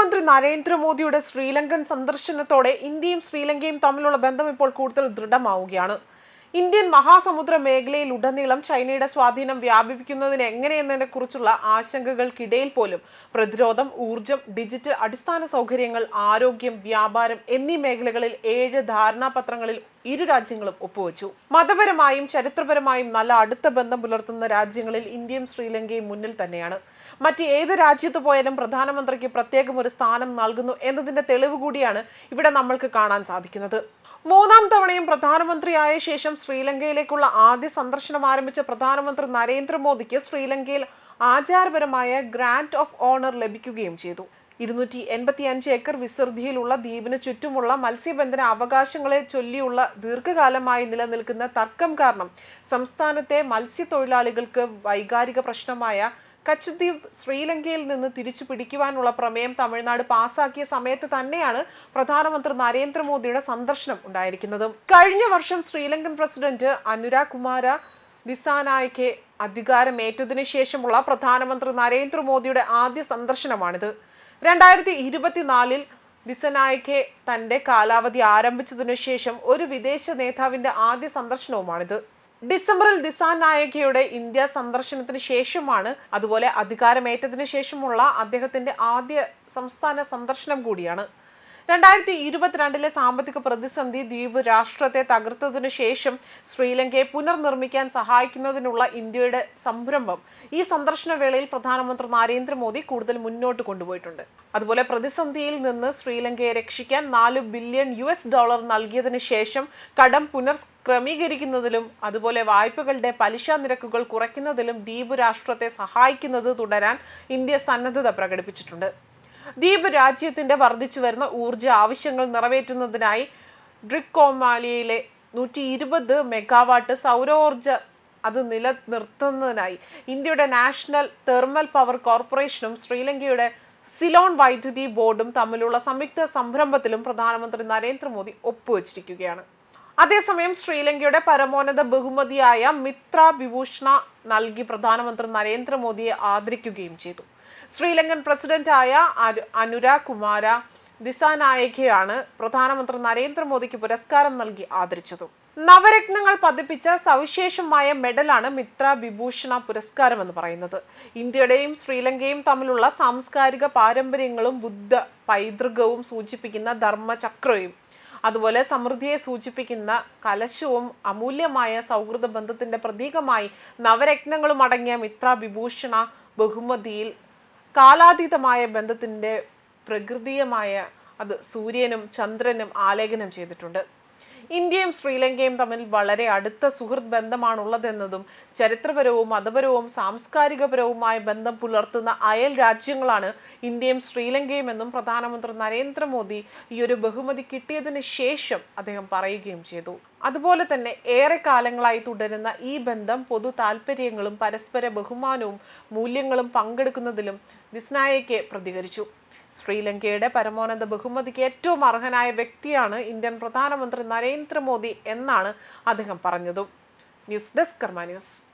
പ്രധാനമന്ത്രി നരേന്ദ്രമോദിയുടെ ശ്രീലങ്കൻ സന്ദർശനത്തോടെ ഇന്ത്യയും ശ്രീലങ്കയും തമ്മിലുള്ള ബന്ധം ഇപ്പോൾ കൂടുതൽ ദൃഢമാവുകയാണ്. ഇന്ത്യൻ മഹാസമുദ്ര മേഖലയിലുടനീളം ചൈനയുടെ സ്വാധീനം വ്യാപിപ്പിക്കുന്നതിന് എങ്ങനെയെന്നതിനെ കുറിച്ചുള്ള ആശങ്കകൾക്കിടയിൽ പോലും പ്രതിരോധം, ഊർജം, ഡിജിറ്റൽ അടിസ്ഥാന സൗകര്യങ്ങൾ, ആരോഗ്യം, വ്യാപാരം എന്നീ മേഖലകളിൽ 7 ധാരണാപത്രങ്ങളിൽ ഇരു രാജ്യങ്ങളും ഒപ്പുവെച്ചു. മതപരമായും ചരിത്രപരമായും നല്ല അടുത്ത ബന്ധം പുലർത്തുന്ന രാജ്യങ്ങളിൽ ഇന്ത്യയും ശ്രീലങ്കയും മുന്നിൽ തന്നെയാണ്. മറ്റ് ഏത് രാജ്യത്ത് പോയാലും പ്രധാനമന്ത്രിക്ക് പ്രത്യേകം ഒരു സ്ഥാനം നൽകുന്നു എന്നതിന്റെ തെളിവ് കൂടിയാണ് ഇവിടെ നമ്മൾക്ക് കാണാൻ സാധിക്കുന്നത്. 3ാം തവണയും പ്രധാനമന്ത്രിയായ ശേഷം ശ്രീലങ്കയിലേക്കുള്ള ആദ്യ സന്ദർശനം ആരംഭിച്ച പ്രധാനമന്ത്രി നരേന്ദ്രമോദിക്ക് ശ്രീലങ്കയിൽ ആചാരപരമായ ഗ്രാന്റ് ഓഫ് ഓണർ ലഭിക്കുകയും ചെയ്തു. 285 ഏക്കർ വിസ്തൃതിയിലുള്ള ദ്വീപിന് ചുറ്റുമുള്ള മത്സ്യബന്ധന അവകാശങ്ങളെ ചൊല്ലിയുള്ള ദീർഘകാലമായി നിലനിൽക്കുന്ന തർക്കം കാരണം സംസ്ഥാനത്തെ മത്സ്യത്തൊഴിലാളികൾക്ക് വൈകാരിക പ്രശ്നമായ കച്ച് ദ്വീപ് ശ്രീലങ്കയിൽ നിന്ന് തിരിച്ചു പിടിക്കുവാനുള്ള പ്രമേയം തമിഴ്നാട് പാസാക്കിയ സമയത്ത് തന്നെയാണ് പ്രധാനമന്ത്രി നരേന്ദ്രമോദിയുടെ സന്ദർശനം ഉണ്ടായിരിക്കുന്നത്. കഴിഞ്ഞ വർഷം ശ്രീലങ്കൻ പ്രസിഡന്റ് അനുരാഗ് കുമാര ദിസാനായക്കെ അധികാരമേറ്റതിനു ശേഷമുള്ള പ്രധാനമന്ത്രി നരേന്ദ്രമോദിയുടെ ആദ്യ സന്ദർശനമാണിത്. 2024 ദിസനായക്കെ തന്റെ കാലാവധി ആരംഭിച്ചതിനു ശേഷം ഒരു വിദേശ നേതാവിന്റെ ആദ്യ സന്ദർശനവുമാണിത്. ഡിസംബറിൽ ദിസാനായകയുടെ ഇന്ത്യ സന്ദർശനത്തിന് ശേഷമാണ്, അതുപോലെ അധികാരമേറ്റതിനു ശേഷമുള്ള അദ്ദേഹത്തിന്റെ ആദ്യ സംസ്ഥാന സന്ദർശനം കൂടിയാണ്. 2022 സാമ്പത്തിക പ്രതിസന്ധി ദ്വീപ് രാഷ്ട്രത്തെ തകർത്തതിനു ശേഷം ശ്രീലങ്കയെ പുനർനിർമ്മിക്കാൻ സഹായിക്കുന്നതിനുള്ള ഇന്ത്യയുടെ സംരംഭം ഈ സന്ദർശന വേളയിൽ പ്രധാനമന്ത്രി നരേന്ദ്രമോദി കൂടുതൽ മുന്നോട്ട് കൊണ്ടുപോയിട്ടുണ്ട്. അതുപോലെ പ്രതിസന്ധിയിൽ നിന്ന് ശ്രീലങ്കയെ രക്ഷിക്കാൻ $4 ബില്യൺ നൽകിയതിനു ശേഷം കടം പുനർക്രമീകരിക്കുന്നതിലും അതുപോലെ വായ്പകളുടെ പലിശ നിരക്കുകൾ കുറയ്ക്കുന്നതിലും ദ്വീപ് രാഷ്ട്രത്തെ സഹായിക്കുന്നത് തുടരാൻ ഇന്ത്യ സന്നദ്ധത പ്രകടിപ്പിച്ചിട്ടുണ്ട്. ദ്വീപ് രാജ്യത്തിന്റെ വർദ്ധിച്ചു വരുന്ന ഊർജ ആവശ്യങ്ങൾ നിറവേറ്റുന്നതിനായി ഡ്രിക്കോമാലിയയിലെ 120 മെഗാവാട്ട് സൗരോർജ അത് നിലനിർത്തുന്നതിനായി ഇന്ത്യയുടെ നാഷണൽ തെർമൽ പവർ കോർപ്പറേഷനും ശ്രീലങ്കയുടെ സിലോൺ വൈദ്യുതി ബോർഡും തമ്മിലുള്ള സംയുക്ത സംരംഭത്തിലും പ്രധാനമന്ത്രി നരേന്ദ്രമോദി ഒപ്പുവെച്ചിരിക്കുകയാണ്. അതേസമയം ശ്രീലങ്കയുടെ പരമോന്നത ബഹുമതിയായ മിത്ര വിഭൂഷണ നൽകി പ്രധാനമന്ത്രി നരേന്ദ്രമോദിയെ ആദരിക്കുകയും ചെയ്തു. ശ്രീലങ്കൻ പ്രസിഡന്റായ അനുരാഗ് കുമാര ദിസാനായകയാണ് പ്രധാനമന്ത്രി നരേന്ദ്രമോദിക്ക് പുരസ്കാരം നൽകി ആദരിച്ചത്. നവരത്നങ്ങൾ പതിപ്പിച്ച സവിശേഷമായ മെഡലാണ് മിത്ര വിഭൂഷണ പുരസ്കാരം എന്ന് പറയുന്നത്. ഇന്ത്യയുടെയും ശ്രീലങ്കയും തമ്മിലുള്ള സാംസ്കാരിക പാരമ്പര്യങ്ങളും ബുദ്ധ പൈതൃകവും സൂചിപ്പിക്കുന്ന ധർമ്മചക്രയും അതുപോലെ സമൃദ്ധിയെ സൂചിപ്പിക്കുന്ന കലശവും അമൂല്യമായ സൗഹൃദ ബന്ധത്തിന്റെ പ്രതീകമായി നവരത്നങ്ങളും അടങ്ങിയ മിത്ര വിഭൂഷണ ബഹുമതിയിൽ കാലാതീതമായ ബന്ധത്തിന്റെ പ്രകൃതിയമായ അത് സൂര്യനും ചന്ദ്രനും ആലേഖനം ചെയ്തിട്ടുണ്ട്. ഇന്ത്യയും ശ്രീലങ്കയും തമ്മിൽ വളരെ അടുത്ത സുഹൃത്ത് ബന്ധമാണുള്ളതെന്നതും ചരിത്രപരവും മതപരവും സാംസ്കാരികപരവുമായ ബന്ധം പുലർത്തുന്ന അയൽ രാജ്യങ്ങളാണ് ഇന്ത്യയും ശ്രീലങ്കയും എന്നും പ്രധാനമന്ത്രി നരേന്ദ്രമോദി ഈ ഒരു ബഹുമതി കിട്ടിയതിന് ശേഷം അദ്ദേഹം പറയുകയും ചെയ്തു. അതുപോലെ തന്നെ ഏറെ കാലങ്ങളായി തുടരുന്ന ഈ ബന്ധം പൊതു താല്പര്യങ്ങളും പരസ്പര ബഹുമാനവും മൂല്യങ്ങളും പങ്കെടുക്കുന്നതിലും ദിസ്നായക്കെ പ്രതികരിച്ചു. ശ്രീലങ്കയുടെ പരമോന്നത ബഹുമതിക്ക് ഏറ്റവും അർഹനായ വ്യക്തിയാണ് ഇന്ത്യൻ പ്രധാനമന്ത്രി നരേന്ദ്രമോദി എന്നാണ് അദ്ദേഹം പറഞ്ഞതും. ന്യൂസ് ഡെസ്ക് കർമ്മ ന്യൂസ്.